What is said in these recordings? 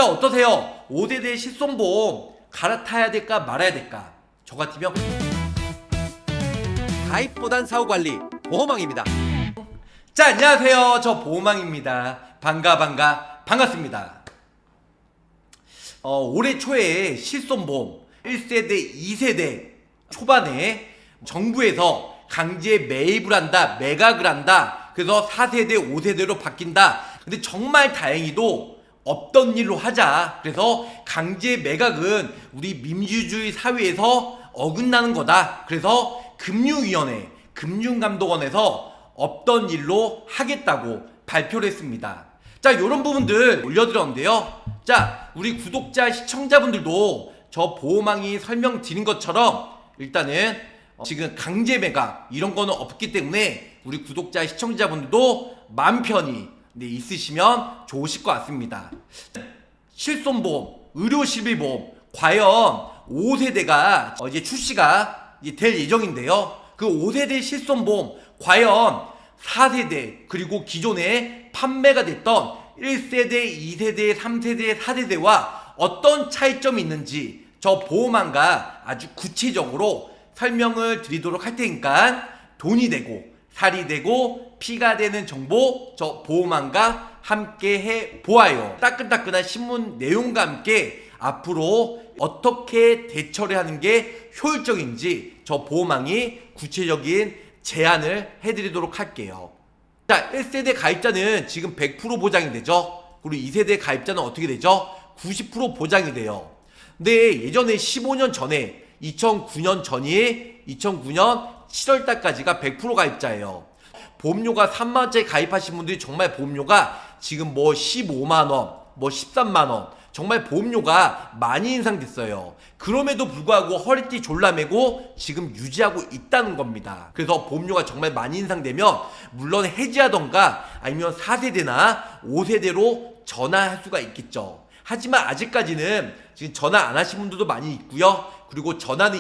자, 어떠세요? 5세대 실손보험 갈아타야 될까 말아야 될까? 저 같으면 가입보단 사후관리 보험왕입니다. 자, 안녕하세요. 저 보험왕입니다. 반갑습니다. 올해 초에 실손보험 1세대, 2세대 초반에 정부에서 강제 매입을 한다, 매각을 한다. 그래서 4세대, 5세대로 바뀐다. 근데 정말 다행히도 없던 일로 하자. 그래서 강제 매각은 우리 민주주의 사회에서 어긋나는 거다. 그래서 금융위원회, 금융감독원에서 없던 일로 하겠다고 발표를 했습니다. 자, 이런 부분들 올려드렸는데요. 자, 우리 구독자, 시청자분들도 저 보험왕이 설명드린 것처럼 일단은 지금 강제 매각 이런 거는 없기 때문에 우리 구독자, 시청자분들도 마음 편히 있으시면 좋으실 것 같습니다. 실손보험, 의료실비보험 과연 5세대가 이제 출시가 될 예정인데요. 그 5세대 실손보험 과연 4세대 그리고 기존에 판매가 됐던 1세대, 2세대, 3세대, 4세대와 어떤 차이점이 있는지 저 보험왕과 아주 구체적으로 설명을 드리도록 할 테니까 돈이 되고 살이 되고 피가 되는 정보 저 보험왕과 함께 해 보아요. 따끈따끈한 신문 내용과 함께 앞으로 어떻게 대처를 하는 게 효율적인지 저 보험왕이 구체적인 제안을 해드리도록 할게요. 자, 1세대 가입자는 지금 100% 보장이 되죠. 그리고 2세대 가입자는 어떻게 되죠? 90% 보장이 돼요. 근데 예전에 15년 전에 2009년 전이 2009년 7월달까지가 100% 가입자예요. 보험료가 3만원짜리 가입하신 분들이 정말 보험료가 지금 뭐 15만원, 뭐 13만원 정말 보험료가 많이 인상됐어요. 그럼에도 불구하고 허리띠 졸라매고 지금 유지하고 있다는 겁니다. 그래서 보험료가 정말 많이 인상되면 물론 해지하던가 아니면 4세대나 5세대로 전환할 수가 있겠죠. 하지만 아직까지는 지금 전환 안 하신 분들도 많이 있고요. 그리고 전환이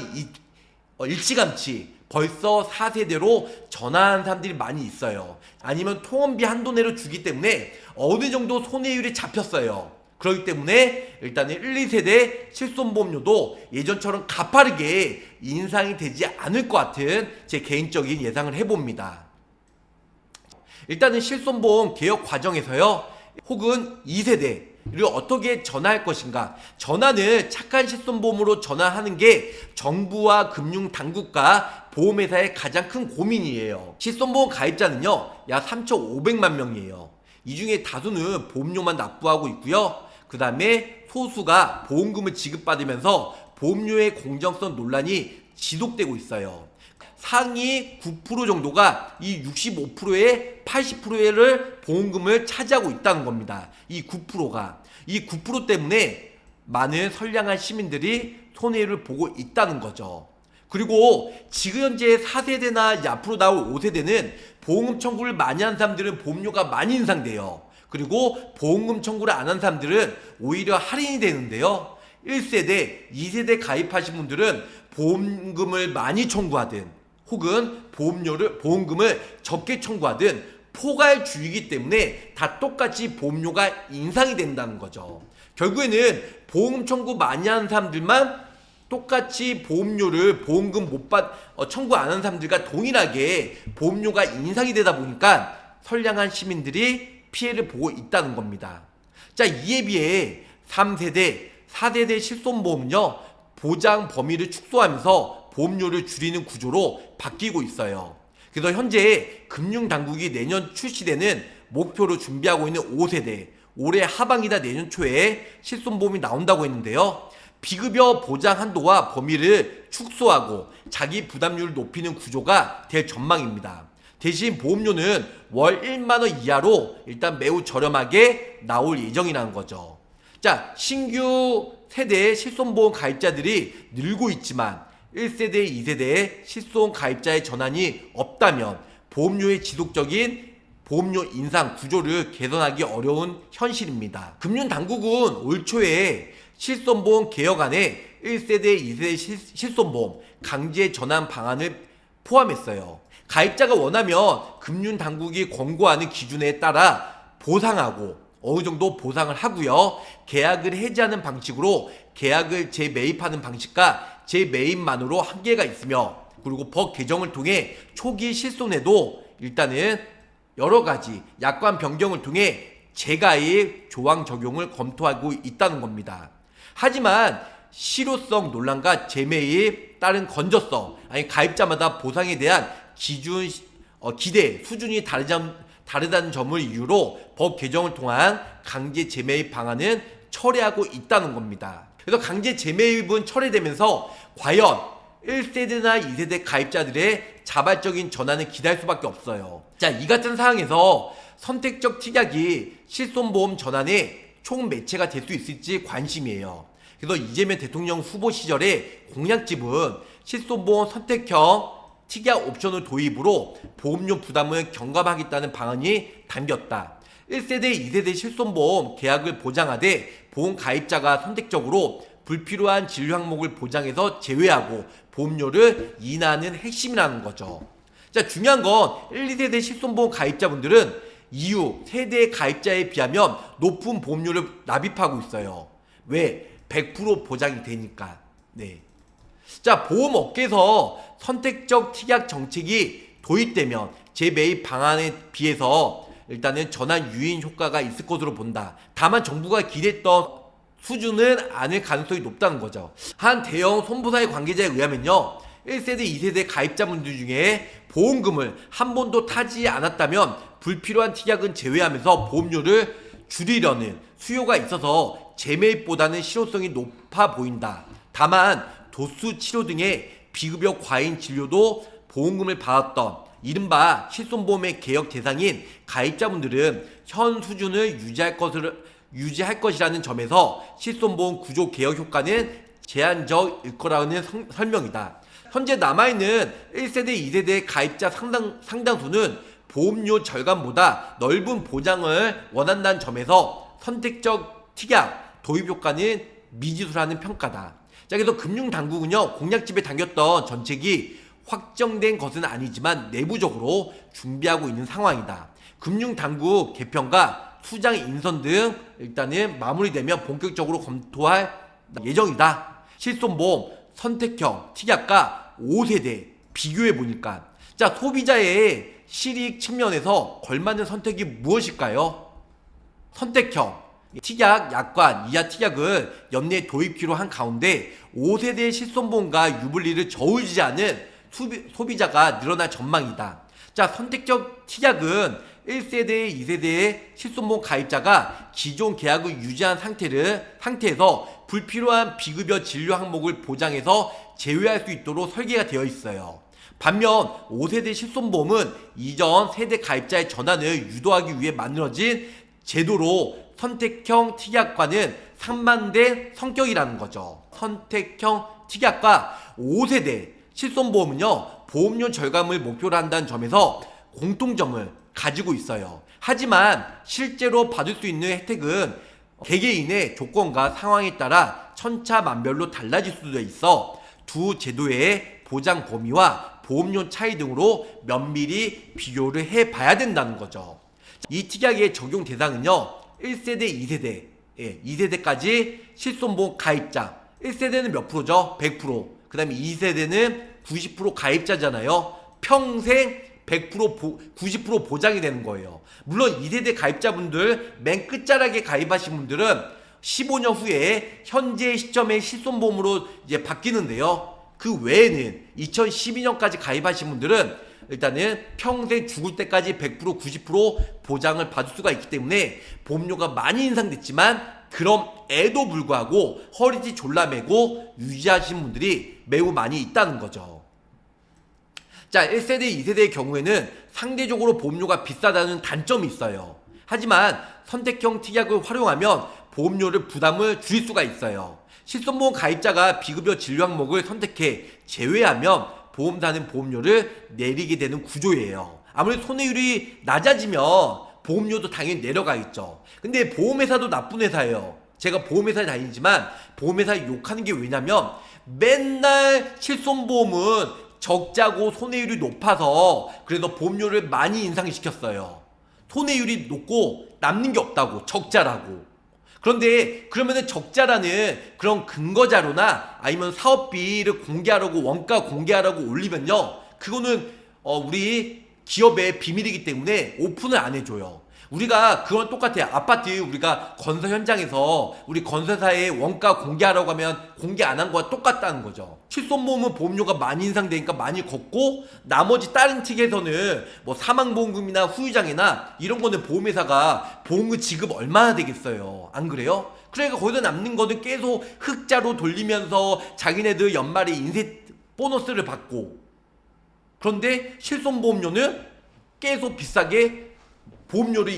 일찌감치 벌써 4세대로 전환한 사람들이 많이 있어요. 아니면 통원비 한도 내로 주기 때문에 어느 정도 손해율이 잡혔어요. 그렇기 때문에 일단은 1, 2세대 실손보험료도 예전처럼 가파르게 인상이 되지 않을 것 같은 제 개인적인 예상을 해봅니다. 일단은 실손보험 개혁 과정에서요, 혹은 2세대를 어떻게 전환할 것인가. 전환을 착한 실손보험으로 전환하는 게 정부와 금융당국과 보험회사의 가장 큰 고민이에요. 실손보험 가입자는요 약 3,500만 명이에요. 이 중에 다수는 보험료만 납부하고 있고요. 그 다음에 소수가 보험금을 지급받으면서 보험료의 공정성 논란이 지속되고 있어요. 상위 9% 정도가 이 65%의 80%를 보험금을 차지하고 있다는 겁니다. 이 9%가. 이 9% 때문에 많은 선량한 시민들이 손해를 보고 있다는 거죠. 그리고 지금 현재 4세대나 앞으로 나올 5세대는 보험금 청구를 많이 한 사람들은 보험료가 많이 인상돼요. 그리고 보험금 청구를 안 한 사람들은 오히려 할인이 되는데요. 1세대, 2세대 가입하신 분들은 보험금을 많이 청구하든 혹은 보험금을 적게 청구하든 포괄주의이기 때문에 다 똑같이 보험료가 인상이 된다는 거죠. 결국에는 보험금 청구 많이 하는 사람들만 똑같이 보험금 청구 안 하는 사람들과 동일하게 보험료가 인상이 되다 보니까 선량한 시민들이 피해를 보고 있다는 겁니다. 자, 이에 비해 3세대, 4세대 실손보험은요, 보장 범위를 축소하면서 보험료를 줄이는 구조로 바뀌고 있어요. 그래서 현재 금융당국이 내년 출시되는 목표로 준비하고 있는 5세대, 올해 하반기나 내년 초에 실손보험이 나온다고 했는데요. 비급여 보장 한도와 범위를 축소하고 자기 부담률을 높이는 구조가 될 전망입니다. 대신 보험료는 월 1만원 이하로 일단 매우 저렴하게 나올 예정이라는 거죠. 자, 신규 세대 실손보험 가입자들이 늘고 있지만 1세대, 2세대 실손 가입자의 전환이 없다면 보험료의 지속적인 보험료 인상 구조를 개선하기 어려운 현실입니다. 금융당국은 올 초에 실손보험 개혁안에 1세대, 2세대 실손보험 강제 전환 방안을 포함했어요. 가입자가 원하면 금융당국이 권고하는 기준에 따라 보상하고 어느 정도 보상을 하고요. 계약을 해지하는 방식으로 계약을 재매입하는 방식과 재매입만으로 한계가 있으며, 그리고 법 개정을 통해 초기 실손에도 일단은 여러 가지 약관 변경을 통해 재가입 조항 적용을 검토하고 있다는 겁니다. 하지만 실효성 논란과 재매입 따른 건전성, 아니 가입자마다 보상에 대한 기준 기대 수준이 다르다는 점을 이유로 법 개정을 통한 강제 재매입 방안은 철회하고 있다는 겁니다. 그래서 강제 재매입은 철회되면서 과연 1세대나 2세대 가입자들의 자발적인 전환을 기대할 수밖에 없어요. 자, 이 같은 상황에서 선택적 특약이 실손보험 전환의 총 매체가 될 수 있을지 관심이에요. 그래서 이재명 대통령 후보 시절에 공약집은 실손보험 선택형 특약 옵션을 도입으로 보험료 부담을 경감하겠다는 방안이 담겼다. 1세대, 2세대 실손보험 계약을 보장하되 보험 가입자가 선택적으로 불필요한 진료 항목을 보장해서 제외하고 보험료를 인하하는 핵심이라는 거죠. 자, 중요한 건 1, 2세대 실손보험 가입자분들은 이후 세대 가입자에 비하면 높은 보험료를 납입하고 있어요. 왜? 100% 보장이 되니까. 네. 자, 보험업계에서 선택적 특약 정책이 도입되면 재매입 방안에 비해서 일단은 전환 유인 효과가 있을 것으로 본다. 다만 정부가 기대했던 수준은 아닐 가능성이 높다는 거죠. 한 대형 손보사의 관계자에 의하면요, 1세대, 2세대 가입자분들 중에 보험금을 한 번도 타지 않았다면 불필요한 특약은 제외하면서 보험료를 줄이려는 수요가 있어서 재매입보다는 실효성이 높아 보인다. 다만 도수 치료 등의 비급여 과잉 진료도 보험금을 받았던 이른바 실손보험의 개혁 대상인 가입자분들은 현 수준을 유지할 것이라는 점에서 실손보험 구조 개혁 효과는 제한적일 거라는 설명이다. 현재 남아있는 1세대, 2세대 가입자 상당수는 보험료 절감보다 넓은 보장을 원한다는 점에서 선택적 특약 도입 효과는 미지수라는 평가다. 자, 그래서 금융당국은요, 공약집에 담겼던 정책이 확정된 것은 아니지만 내부적으로 준비하고 있는 상황이다. 금융당국 개편과 수장 인선 등 일단은 마무리되면 본격적으로 검토할 예정이다. 실손보험 선택형 특약과 5세대 비교해보니까, 자, 소비자의 실익 측면에서 걸맞는 선택이 무엇일까요? 선택형 특약 약관 이하 특약을 연내 도입키로 한 가운데 5세대 실손보험과 유불리를 저울지 않은 소비자가 늘어날 전망이다. 자, 선택적 특약은 1세대, 2세대의 실손보험 가입자가 기존 계약을 유지한 상태에서 불필요한 비급여 진료 항목을 보장해서 제외할 수 있도록 설계가 되어 있어요. 반면 5세대 실손보험은 이전 세대 가입자의 전환을 유도하기 위해 만들어진 제도로 선택형 특약과는 상반된 성격이라는 거죠. 선택형 특약과 5세대 실손보험은요, 보험료 절감을 목표로 한다는 점에서 공통점을 가지고 있어요. 하지만 실제로 받을 수 있는 혜택은 개개인의 조건과 상황에 따라 천차만별로 달라질 수도 있어 두 제도의 보장 범위와 보험료 차이 등으로 면밀히 비교를 해봐야 된다는 거죠. 이 특약의 적용 대상은요, 1세대, 2세대, 2세대까지 실손보험 가입자. 1세대는 몇 프로죠? 100%. 그 다음에 2세대는 90% 가입자잖아요. 평생 90% 보장이 되는 거예요. 물론 2세대 가입자분들, 맨 끝자락에 가입하신 분들은 15년 후에 현재 시점의 실손보험으로 이제 바뀌는데요. 그 외에는 2012년까지 가입하신 분들은 일단은 평생 죽을 때까지 100%, 90% 보장을 받을 수가 있기 때문에 보험료가 많이 인상됐지만 그럼에도 불구하고 허리띠 졸라매고 유지하시는 분들이 매우 많이 있다는 거죠. 자, 1세대, 2세대의 경우에는 상대적으로 보험료가 비싸다는 단점이 있어요. 하지만 선택형 특약을 활용하면 보험료를 부담을 줄일 수가 있어요. 실손보험 가입자가 비급여 진료 항목을 선택해 제외하면 보험사는 보험료를 내리게 되는 구조예요. 아무래도 손해율이 낮아지면 보험료도 당연히 내려가겠죠. 근데 보험회사도 나쁜 회사예요. 제가 보험회사에 다니지만 보험회사 욕하는 게 왜냐면 맨날 실손보험은 적자고 손해율이 높아서 그래서 보험료를 많이 인상시켰어요. 손해율이 높고 남는 게 없다고, 적자라고. 그런데 그러면은 적자라는 그런 근거 자료나 아니면 사업비를 공개하라고, 원가 공개하라고 올리면요, 그거는 우리 기업의 비밀이기 때문에 오픈을 안 해줘요. 우리가 그건 똑같아요. 아파트 우리가 건설 현장에서 우리 건설사의 원가 공개하라고 하면 공개 안 한 거와 똑같다는 거죠. 실손보험은 보험료가 많이 인상되니까 많이 걷고, 나머지 다른 측에서는 뭐 사망보험금이나 후유장애나 이런 거는 보험회사가 보험금 지급 얼마나 되겠어요. 안 그래요? 그러니까 거기서 남는 거는 계속 흑자로 돌리면서 자기네들 연말에 인세 보너스를 받고, 그런데 실손보험료는 계속 비싸게 보험료를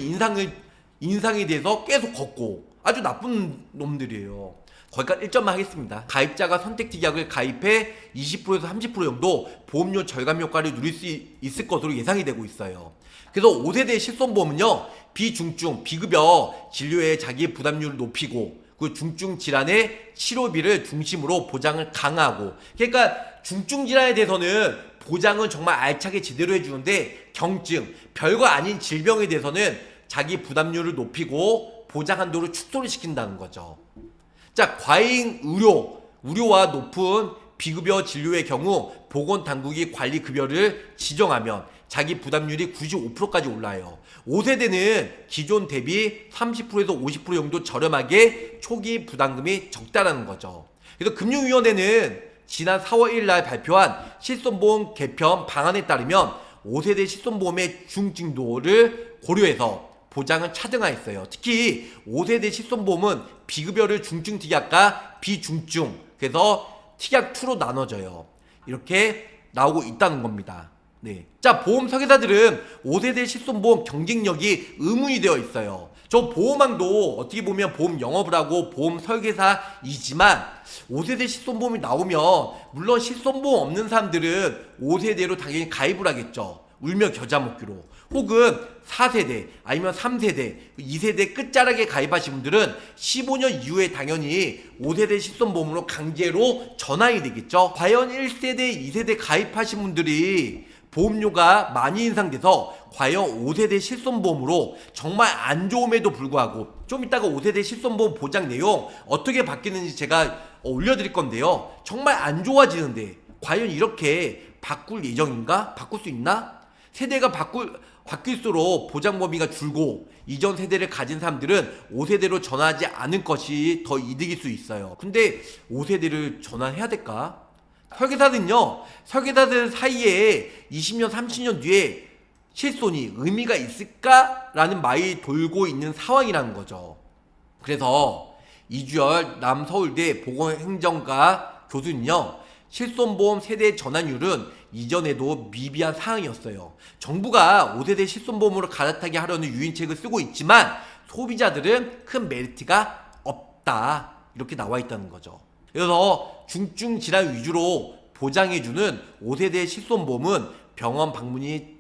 인상이 돼서 계속 걷고, 아주 나쁜 놈들이에요. 거기까지 1점만 하겠습니다. 가입자가 선택특약을 가입해 20%에서 30% 정도 보험료 절감 효과를 누릴 수 있을 것으로 예상이 되고 있어요. 그래서 5세대 실손보험은요, 비중증, 비급여 진료에 자기 부담률을 높이고, 그 중증 질환의 치료비를 중심으로 보장을 강화하고, 그러니까 중증 질환에 대해서는 보장은 정말 알차게 제대로 해주는데, 경증, 별거 아닌 질병에 대해서는 자기 부담률을 높이고 보장 한도를 축소를 시킨다는 거죠. 자, 과잉 의료와 높은 비급여 진료의 경우 보건당국이 관리급여를 지정하면 자기 부담률이 95%까지 올라요. 5세대는 기존 대비 30%에서 50% 정도 저렴하게 초기 부담금이 적다라는 거죠. 그래서 금융위원회는 지난 4월 1일 날 발표한 실손보험 개편 방안에 따르면 5세대 실손보험의 중증도를 고려해서 보장을 차등하였어요. 특히 5세대 실손보험은 비급여를 중증 특약과 비중증, 그래서 특약 2로 나눠져요. 이렇게 나오고 있다는 겁니다. 네. 자, 보험 설계사들은 5세대 실손보험 경쟁력이 의문이 되어 있어요. 저 보험왕도 어떻게 보면 보험 영업을 하고 보험 설계사이지만 5세대 실손보험이 나오면 물론 실손보험 없는 사람들은 5세대로 당연히 가입을 하겠죠. 울며 겨자 먹기로. 혹은 4세대 아니면 3세대 2세대 끝자락에 가입하신 분들은 15년 이후에 당연히 5세대 실손보험으로 강제로 전환이 되겠죠. 과연 1세대 2세대 가입하신 분들이 보험료가 많이 인상돼서 과연 5세대 실손보험으로 정말 안 좋음에도 불구하고, 좀 이따가 5세대 실손보험 보장 내용 어떻게 바뀌는지 제가 올려드릴 건데요, 정말 안 좋아지는데 과연 이렇게 바꿀 예정인가? 바꿀 수 있나? 세대가 바뀔수록 보장 범위가 줄고 이전 세대를 가진 사람들은 5세대로 전환하지 않을 것이 더 이득일 수 있어요. 근데 5세대를 전환해야 될까? 설계사들 사이에 20년, 30년 뒤에 실손이 의미가 있을까라는 말이 돌고 있는 상황이라는 거죠. 그래서 이주열 남서울대 보건행정과 교수는요, 실손보험 세대 전환율은 이전에도 미비한 사항이었어요. 정부가 5세대 실손보험으로 갈아타게 하려는 유인책을 쓰고 있지만 소비자들은 큰 메리트가 없다, 이렇게 나와 있다는 거죠. 그래서 중증 질환 위주로 보장해주는 5세대 실손보험은 병원 방문이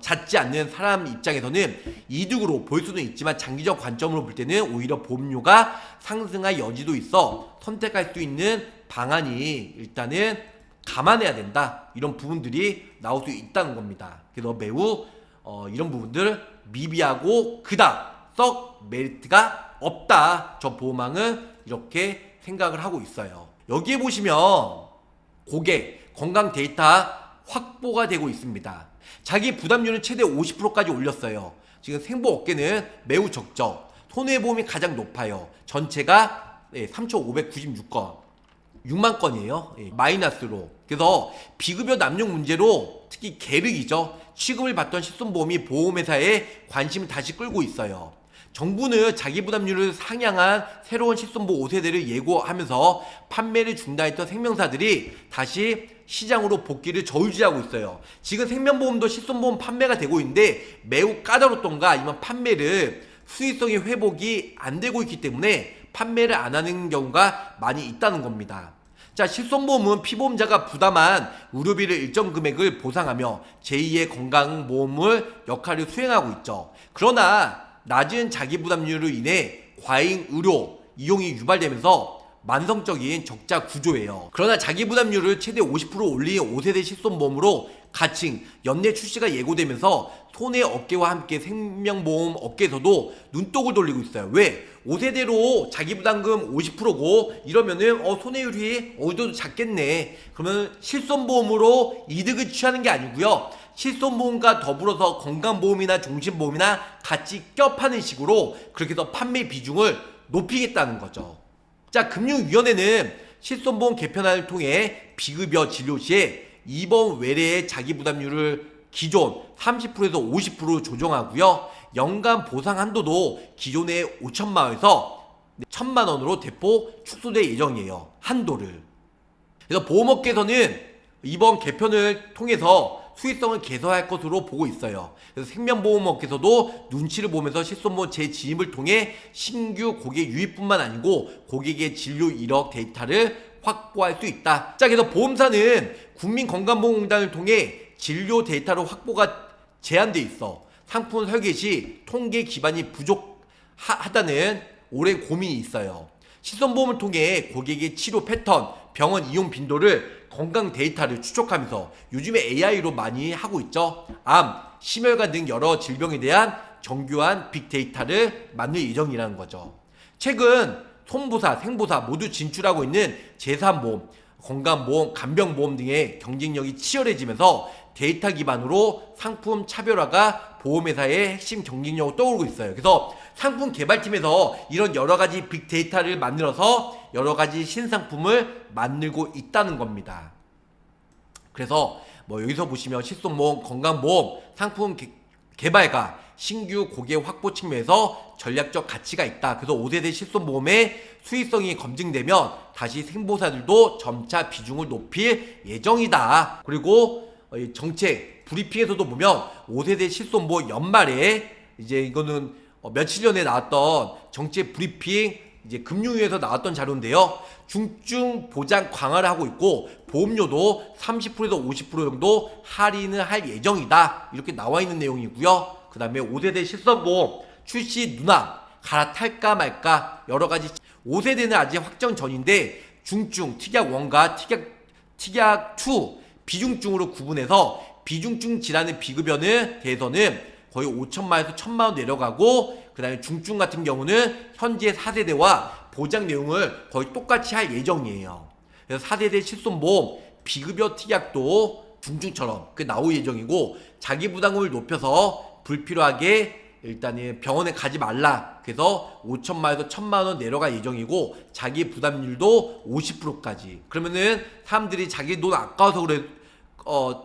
잦지 않는 사람 입장에서는 이득으로 볼 수는 있지만 장기적 관점으로 볼 때는 오히려 보험료가 상승할 여지도 있어 선택할 수 있는 방안이 일단은 감안해야 된다, 이런 부분들이 나올 수 있다는 겁니다. 그래서 매우 이런 부분들 미비하고 그닥 썩 메리트가 없다, 저 보험왕은 이렇게 생각을 하고 있어요. 여기에 보시면 고객 건강 데이터 확보가 되고 있습니다. 자기 부담률은 최대 50%까지 올렸어요. 지금 생보업계는 매우 적죠. 손해보험이 가장 높아요. 전체가 3,596건 6만 건이에요. 마이너스로. 그래서 비급여 남용 문제로 특히 계륵이죠. 취급을 받던 실손보험이 보험회사에 관심을 다시 끌고 있어요. 정부는 자기 부담률을 상향한 새로운 실손보험 5세대를 예고하면서 판매를 중단했던 생명사들이 다시 시장으로 복귀를 저울질하고 있어요. 지금 생명보험도 실손보험 판매가 되고 있는데 매우 까다롭던가 아니면 판매를 수익성이 회복이 안 되고 있기 때문에 판매를 안 하는 경우가 많이 있다는 겁니다. 자, 실손보험은 피보험자가 부담한 의료비를 일정 금액을 보상하며 제2의 건강보험을 역할을 수행하고 있죠. 그러나 낮은 자기 부담률로 인해 과잉 의료 이용이 유발되면서 만성적인 적자 구조예요. 그러나 자기 부담률을 최대 50% 올린 5세대 실손보험으로 가칭 연내 출시가 예고되면서 손해 업계와 함께 생명보험 업계에서도 눈독을 돌리고 있어요. 왜? 5세대로 자기부담금 50%고 이러면은 손해율이 어느 정도 작겠네. 그러면 실손보험으로 이득을 취하는 게 아니고요. 실손보험과 더불어서 건강보험이나 종신보험이나 같이 껴파는 식으로 그렇게 해서 판매 비중을 높이겠다는 거죠. 자, 금융위원회는 실손보험 개편안을 통해 비급여 진료 시에 입원 외래의 자기부담률을 기존 30%에서 50%로 조정하고요. 연간 보상 한도도 기존의 5천만 원에서 1,000만 원으로 대폭 축소될 예정이에요. 한도를. 그래서 보험업계에서는 이번 개편을 통해서 수익성을 개선할 것으로 보고 있어요. 그래서 생명보험업계에서도 눈치를 보면서 실손보험 재진입을 통해 신규 고객 유입뿐만 아니고 고객의 진료 이력 데이터를 확보할 수 있다. 자, 그래서 보험사는 국민건강보험공단을 통해 진료 데이터로 확보가 제한돼 있어. 상품 설계 시 통계 기반이 부족하다는 오랜 고민이 있어요. 실손보험을 통해 고객의 치료 패턴, 병원 이용 빈도를 건강 데이터를 추적하면서 요즘에 AI로 많이 하고 있죠. 암, 심혈관 등 여러 질병에 대한 정교한 빅데이터를 만들 예정이라는 거죠. 최근 손보사, 생보사 모두 진출하고 있는 제3보험, 건강보험, 간병보험 등의 경쟁력이 치열해지면서 데이터 기반으로 상품 차별화가 보험회사의 핵심 경쟁력으로 떠오르고 있어요. 그래서 상품 개발팀에서 이런 여러가지 빅데이터를 만들어서 여러가지 신상품을 만들고 있다는 겁니다. 그래서 여기서 보시면 실손보험, 건강보험, 상품 개발과 신규 고객 확보 측면에서 전략적 가치가 있다. 그래서 5세대 실손보험의 수익성이 검증되면 다시 생보사들도 점차 비중을 높일 예정이다. 그리고 정책 브리핑에서도 보면 5세대 실손보험 연말에 이제 이거는 며칠 전에 나왔던 정책 브리핑 이제 금융위에서 나왔던 자료인데요. 중증 보장 강화를 하고 있고 보험료도 30%에서 50% 정도 할인을 할 예정이다. 이렇게 나와 있는 내용이고요. 그 다음에 5세대 실손보험 출시 누나 갈아탈까 말까 여러가지. 5세대는 아직 확정 전인데 중증, 특약1과 특약2 비중증으로 구분해서 비중증 질환의 비급여는 대해서는 거의 5천만 원에서 1,000만 원 내려가고 그 다음에 중증 같은 경우는 현재 4세대와 보장 내용을 거의 똑같이 할 예정이에요. 그래서 4세대 실손보험 비급여 특약도 중증처럼 나올 예정이고 자기부담금을 높여서 불필요하게 일단은 병원에 가지 말라. 그래서 5천만 원에서 1,000만 원 내려갈 예정이고 자기 부담률도 50%까지. 그러면은 사람들이 자기 돈 아까워서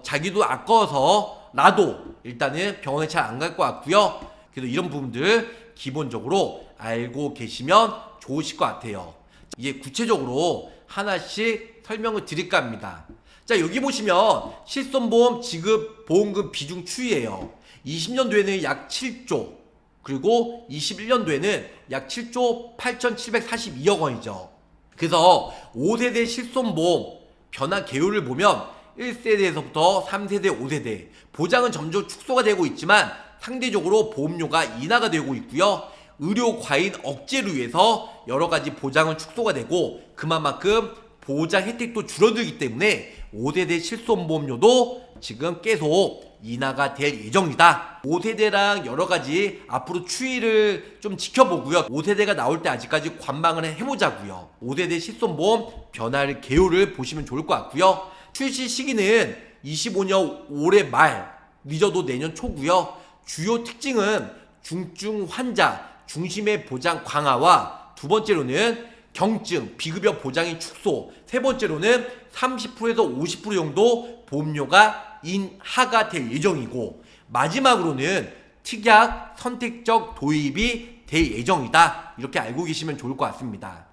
자기 돈 아까워서 나도 일단은 병원에 잘 안 갈 것 같고요. 그래서 이런 부분들 기본적으로 알고 계시면 좋으실 것 같아요. 이제 구체적으로 하나씩 설명을 드릴까 합니다. 자, 여기 보시면 실손보험 지급 보험금 비중 추이예요. 20년도에는 약 7조, 그리고 21년도에는 약 7조 8,742억 원이죠. 그래서 5세대 실손보험 변화 개요를 보면 1세대에서부터 3세대, 5세대 보장은 점점 축소가 되고 있지만 상대적으로 보험료가 인하가 되고 있고요. 의료 과잉 억제를 위해서 여러가지 보장은 축소가 되고 그만큼 보장 혜택도 줄어들기 때문에 5세대 실손보험료도 지금 계속 인하가 될 예정이다. 5세대랑 여러가지 앞으로 추이를 좀 지켜보고요. 5세대가 나올 때 아직까지 관망을 해보자고요. 5세대 실손보험 변화를 개요를 보시면 좋을 것 같고요. 출시 시기는 25년 올해 말, 늦어도 내년 초고요. 주요 특징은 중증 환자 중심의 보장 강화와 두 번째로는 경증, 비급여 보장의 축소, 세 번째로는 30%에서 50% 정도 보험료가 인하가 될 예정이고 마지막으로는 특약 선택적 도입이 될 예정이다. 이렇게 알고 계시면 좋을 것 같습니다.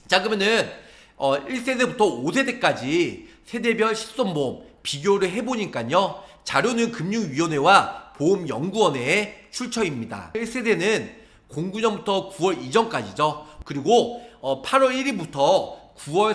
자, 그러면은 1세대부터 5세대까지 세대별 실손보험 비교를 해보니까요. 자료는 금융위원회와 보험연구원의 출처입니다. 1세대는 09년부터 9월 이전까지죠. 그리고 8월 1일부터 9월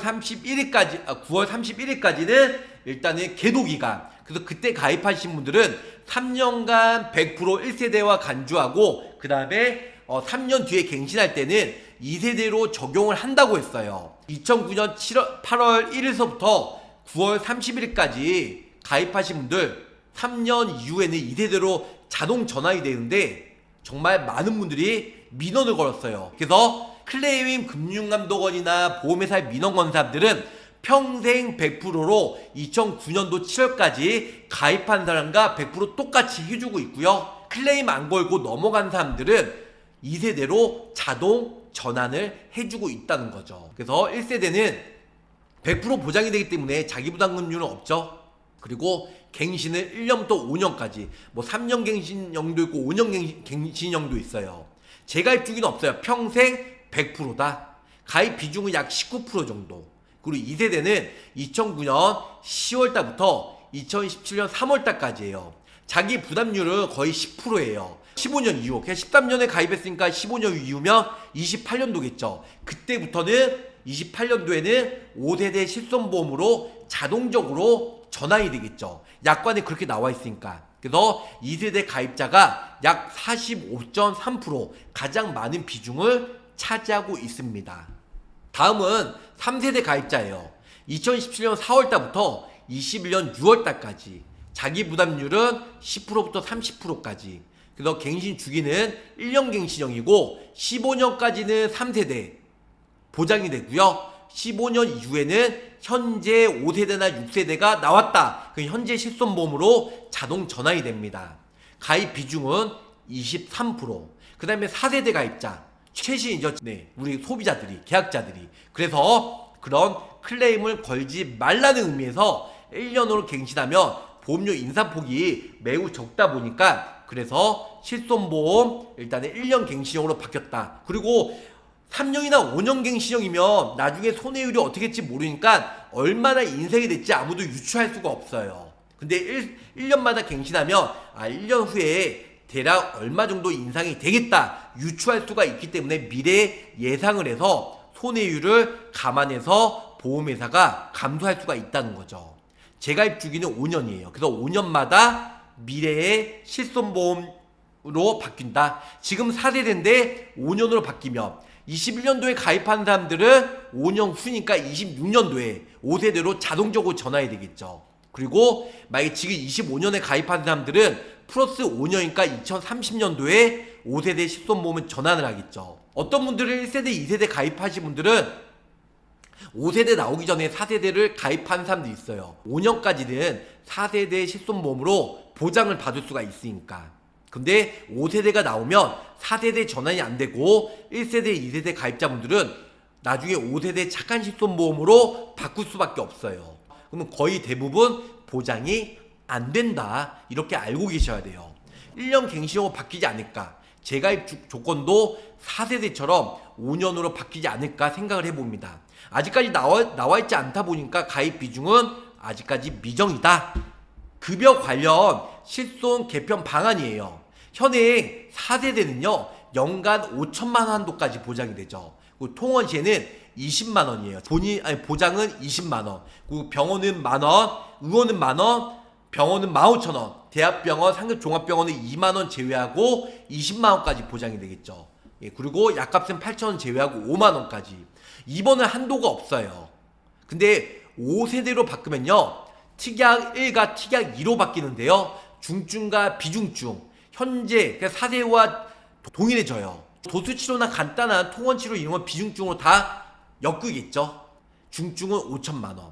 31일까지는 일단은 계도기간. 그래서 그때 가입하신 분들은 3년간 100% 1세대와 간주하고 그 다음에 3년 뒤에 갱신할 때는 2세대로 적용을 한다고 했어요. 2009년 8월 1일서부터 9월 30일까지 가입하신 분들 3년 이후에는 2세대로 자동 전환이 되는데 정말 많은 분들이 민원을 걸었어요. 그래서 클레임 금융감독원이나 보험회사의 민원 건 사람들은 평생 100%로 2009년도 7월까지 가입한 사람과 100% 똑같이 해주고 있고요. 클레임 안 걸고 넘어간 사람들은 2세대로 자동 전환을 해주고 있다는 거죠. 그래서 1세대는 100% 보장이 되기 때문에 자기부담금률은 없죠. 그리고 갱신은 1년부터 5년까지, 뭐 3년 갱신형도 있고 5년 갱신형도 있어요. 재가입 주기는 없어요. 평생 100%다. 가입 비중은 약 19% 정도. 그리고 2세대는 2009년 10월달부터 2017년 3월달까지예요. 자기 부담률은 거의 10%예요. 15년 이후, 그냥 13년에 가입했으니까 15년 이후면 28년도겠죠. 그때부터는 28년도에는 5세대 실손보험으로 자동적으로 전환이 되겠죠. 약관에 그렇게 나와 있으니까. 그래서 2세대 가입자가 약 45.3% 가장 많은 비중을 차지하고 있습니다. 다음은 3세대 가입자예요. 2017년 4월달부터 21년 6월달까지 자기 부담률은 10%부터 30%까지. 그래서 갱신 주기는 1년 갱신형이고 15년까지는 3세대 보장이 되고요. 15년 이후에는 현재 5세대나 6세대가 나왔다. 그 현재 실손보험으로 자동 전환이 됩니다. 가입 비중은 23%. 그 다음에 4세대 가입자. 최신이죠. 네, 우리 소비자들이, 계약자들이. 그래서 그런 클레임을 걸지 말라는 의미에서 1년으로 갱신하면 보험료 인상폭이 매우 적다 보니까 그래서 실손보험 일단은 1년 갱신형으로 바뀌었다. 그리고 3년이나 5년 갱신형이면 나중에 손해율이 어떻게 될지 모르니까 얼마나 인상이 될지 아무도 유추할 수가 없어요. 근데 1년마다 갱신하면 1년 후에 대략 얼마 정도 인상이 되겠다 유추할 수가 있기 때문에 미래 예상을 해서 손해율을 감안해서 보험회사가 감소할 수가 있다는 거죠. 재가입 주기는 5년이에요. 그래서 5년마다 미래의 실손보험으로 바뀐다. 지금 4세대인데 5년으로 바뀌면 21년도에 가입한 사람들은 5년 후니까 26년도에 5세대로 자동적으로 전환이 되겠죠. 그리고 만약에 지금 25년에 가입한 사람들은 플러스 5년이니까 2030년도에 5세대 실손보험은 전환을 하겠죠. 어떤 분들은 1세대, 2세대 가입하신 분들은 5세대 나오기 전에 4세대를 가입한 사람도 있어요. 5년까지는 4세대 실손보험으로 보장을 받을 수가 있으니까. 근데 5세대가 나오면 4세대 전환이 안 되고 1세대, 2세대 가입자분들은 나중에 5세대 착한 실손보험으로 바꿀 수밖에 없어요. 그러면 거의 대부분 보장이 안 된다. 이렇게 알고 계셔야 돼요. 1년 갱신형으로 바뀌지 않을까. 재가입 조건도 4세대처럼 5년으로 바뀌지 않을까 생각을 해봅니다. 아직까지 나와 있지 않다 보니까 가입 비중은 아직까지 미정이다. 급여 관련 실손 개편 방안이에요. 현행 4세대는요 연간 5천만 원 한도까지 보장이 되죠. 그리고 통원 시에는 20만 원이에요. 보장은 20만 원. 그리고 병원은 만 원, 의원은 만 원, 병원은 15,000원, 대학병원, 상급종합병원은 2만 원 제외하고 20만 원까지 보장이 되겠죠. 예, 그리고 약값은 8,000원 제외하고 5만 원까지. 이번은 한도가 없어요. 근데 5세대로 바꾸면요 특약 1과 특약 2로 바뀌는데요. 중증과 비중증 현재 4세와 동일해져요. 도수치료나 간단한 통원치료 이런 건 비중증으로 다 엮이겠죠. 중증은 5천만 원.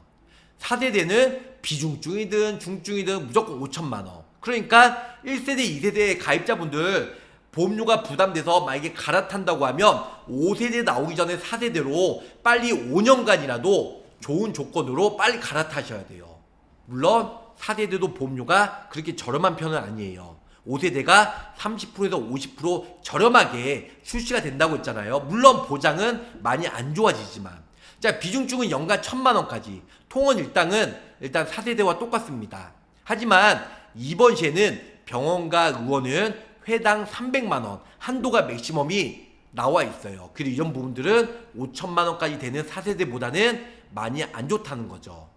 4세대는 비중증이든 중증이든 무조건 5천만 원. 그러니까 1세대, 2세대 가입자분들 보험료가 부담돼서 만약에 갈아탄다고 하면 5세대 나오기 전에 4세대로 빨리 5년간이라도 좋은 조건으로 빨리 갈아타셔야 돼요. 물론 4세대도 보험료가 그렇게 저렴한 편은 아니에요. 5세대가 30%에서 50% 저렴하게 출시가 된다고 했잖아요. 물론 보장은 많이 안 좋아지지만. 자, 비중증은 연간 1,000만 원까지. 통원 일당은 일단 4세대와 똑같습니다. 하지만 이번 시에는 병원과 의원은 회당 300만 원 한도가 맥시멈이 나와 있어요. 그리고 이런 부분들은 5천만 원까지 되는 4세대보다는 많이 안 좋다는 거죠.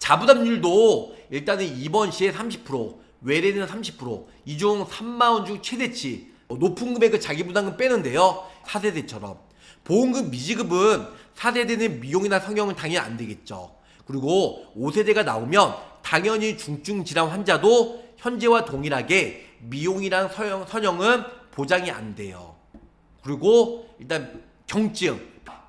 자부담률도 일단은 이번 시에 30%, 외래는 30%, 이 중 3만 원 중 최대치 높은 금액을 자기부담금 빼는데요. 4세대처럼 보험금 미지급은 4세대는 미용이나 성형은 당연히 안 되겠죠. 그리고 5세대가 나오면 당연히 중증 질환 환자도 현재와 동일하게 미용이랑 성형은 보장이 안 돼요. 그리고 일단 경증,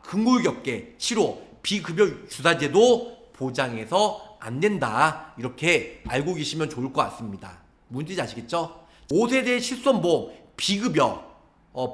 근골격계 치료, 비급여 주사제도 보장해서 안 된다. 이렇게 알고 계시면 좋을 것 같습니다. 뭔지 아시겠죠? 5세대 실손보험 비급여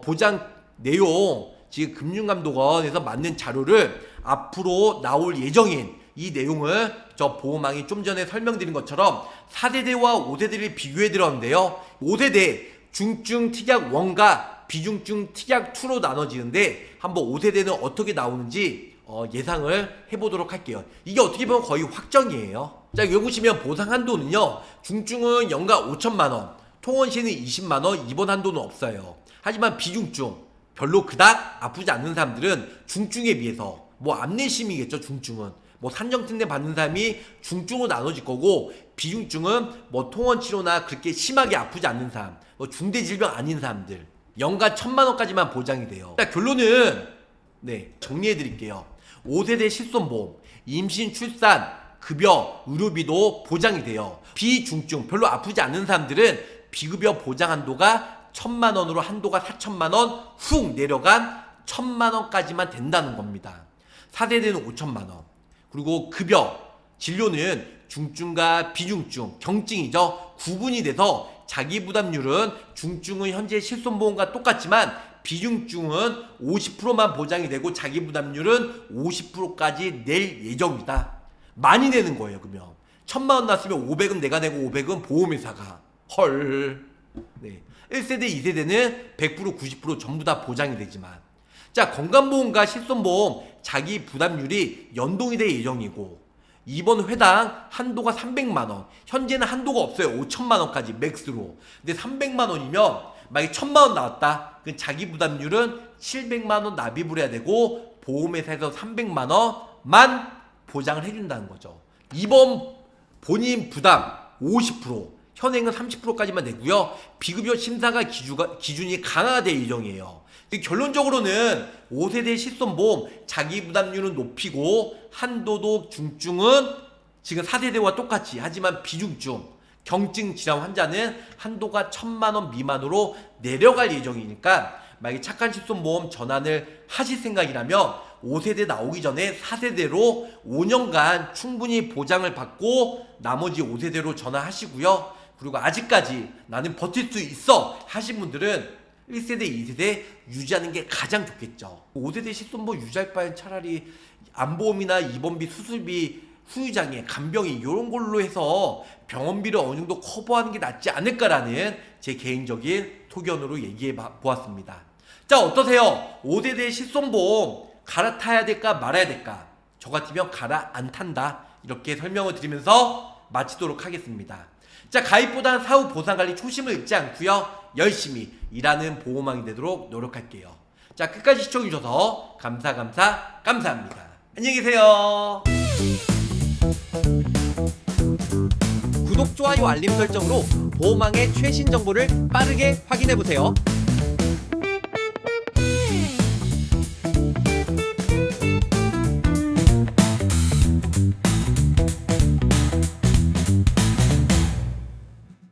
보장 내용 지금 금융감독원에서 만든 자료를 앞으로 나올 예정인 이 내용을 저 보험왕이 좀 전에 설명드린 것처럼 4세대와 5세대를 비교해 드렸는데요. 5세대 중증 특약 1과 비중증 특약 2로 나눠지는데 한번 5세대는 어떻게 나오는지 예상을 해보도록 할게요. 이게 어떻게 보면 거의 확정이에요. 자, 여기 보시면 보상 한도는요. 중증은 연간 5천만원, 통원시는 20만원, 입원 한도는 없어요. 하지만 비중증, 별로 그닥 아프지 않는 사람들은 중증에 비해서 뭐 암내심이겠죠. 중증은 뭐 산정특례 받는 사람이 중증으로 나눠질 거고, 비중증은 뭐 통원치료나 그렇게 심하게 아프지 않는 사람, 뭐 중대질병 아닌 사람들 연간 1,000만원까지만 보장이 돼요. 자, 결론은 정리해 드릴게요. 5세대 실손보험, 임신, 출산, 급여, 의료비도 보장이 돼요. 비중증, 별로 아프지 않은 사람들은 비급여 보장 한도가 1,000만원으로 한도가 4천만원 훅 내려간 1,000만원까지만 된다는 겁니다. 4세대는 5천만원. 그리고 급여, 진료는 중증과 비중증, 경증이죠. 구분이 돼서 자기 부담률은 중증은 현재 실손보험과 똑같지만 비중증은 50%만 보장이 되고 자기 부담률은 50%까지 낼 예정이다. 많이 내는 거예요. 그러면 1,000만원 났으면 500은 내가 내고 500은 보험회사가. 헐. 1세대, 2세대는 100%, 90% 전부 다 보장이 되지만, 자, 건강보험과 실손보험 자기 부담률이 연동이 될 예정이고, 이번 회당 한도가 300만원, 현재는 한도가 없어요. 5천만원까지 맥스로. 근데 300만원이면 만약에 1,000만원 나왔다, 그럼 자기 부담률은 700만원 납입을 해야 되고 보험회사에서 300만원만 보장을 해준다는 거죠. 이번 본인 부담 50%, 현행은 30%까지만 내고요. 비급여 심사가 기준이 강화될 예정이에요. 결론적으로는 5세대 실손보험 자기 부담률은 높이고 한도도 중증은 지금 4세대와 똑같이, 하지만 비중증, 경증 질환 환자는 한도가 1,000만원 미만으로 내려갈 예정이니까 만약에 착한 실손보험 전환을 하실 생각이라면 5세대 나오기 전에 4세대로 5년간 충분히 보장을 받고 나머지 5세대로 전환하시고요. 그리고 아직까지 나는 버틸 수 있어 하신 분들은 1세대, 2세대 유지하는 게 가장 좋겠죠. 5세대 실손보험 유지할 바엔 차라리 암보험이나 입원비, 수술비, 후유장애, 간병이 이런 걸로 해서 병원비를 어느 정도 커버하는 게 낫지 않을까라는 제 개인적인 소견으로 얘기해 보았습니다. 자, 어떠세요? 5세대 실손보험 갈아타야 될까 말아야 될까? 저 같으면 갈아 안 탄다. 이렇게 설명을 드리면서 마치도록 하겠습니다. 자, 가입보단 사후 보상관리 초심을 잃지 않고요. 열심히 일하는 보험왕이 되도록 노력할게요. 자, 끝까지 시청해주셔서 감사합니다. 안녕히 계세요. 구독, 좋아요, 알림 설정으로 보험왕의 최신 정보를 빠르게 확인해보세요.